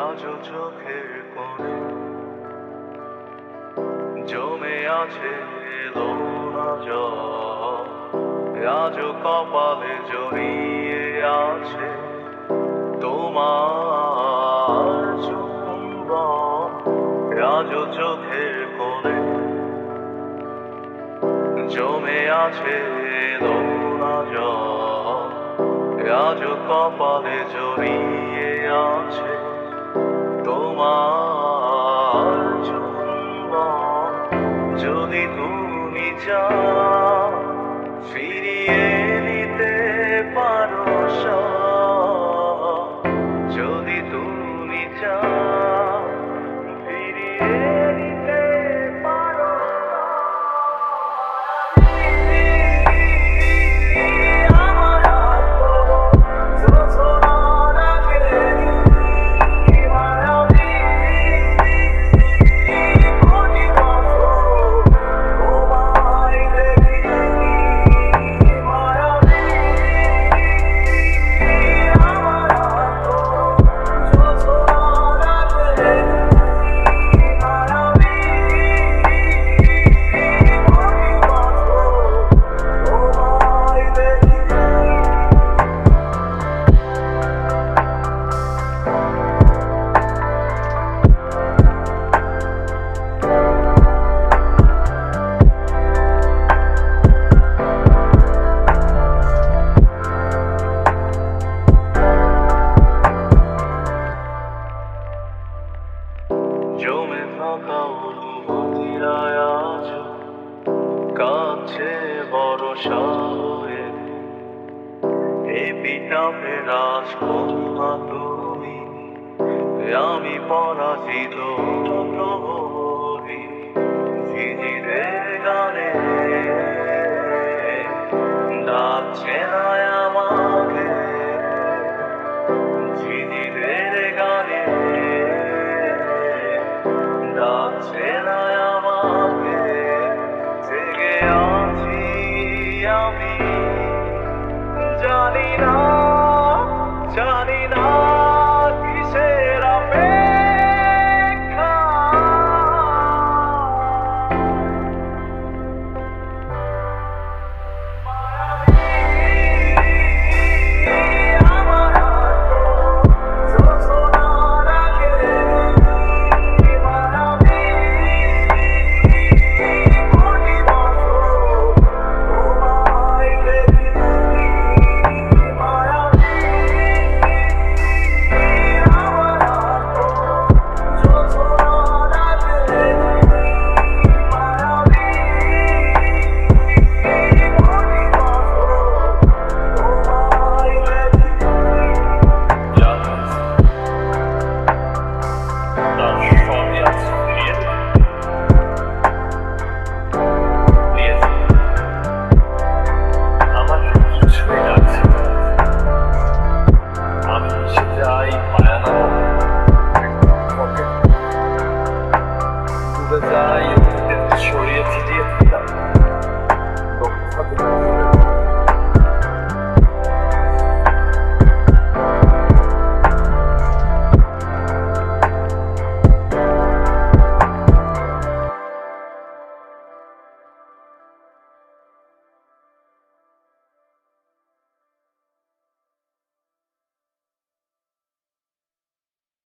আজও চোখের কোণে জমে আছে লোনা জল, আজও কপালে জড়িয়ে আছে তোমার চুম্বন। আজও চোখের কোণে জমে আছে লোনা জল, আজও কপালে জড়িয়ে আছে তোমার চুম্বন। যদি তুমি চাও ফিরিয়ে নিতে পারো সব, যদি তুমি চাও ফিরিয়ে নিতে পারো আমার হাত ধরো, যোছনার আখেরি মায়াবী কোটি বছর তোমায় দেখিনি। মায়াবী আমার হাত ধরো, যোছনার আখেরি মায়াবী কোটি বছর তোমায় দেখিনি। জমে থাকা অনুভূতিরা আজ কাছে ভরসা হয়ে, এপিটাপে রাজকন্যা তুমি, আমি পরাজিত প্রহরী। ঝিঝিরে গানে ডাকছে না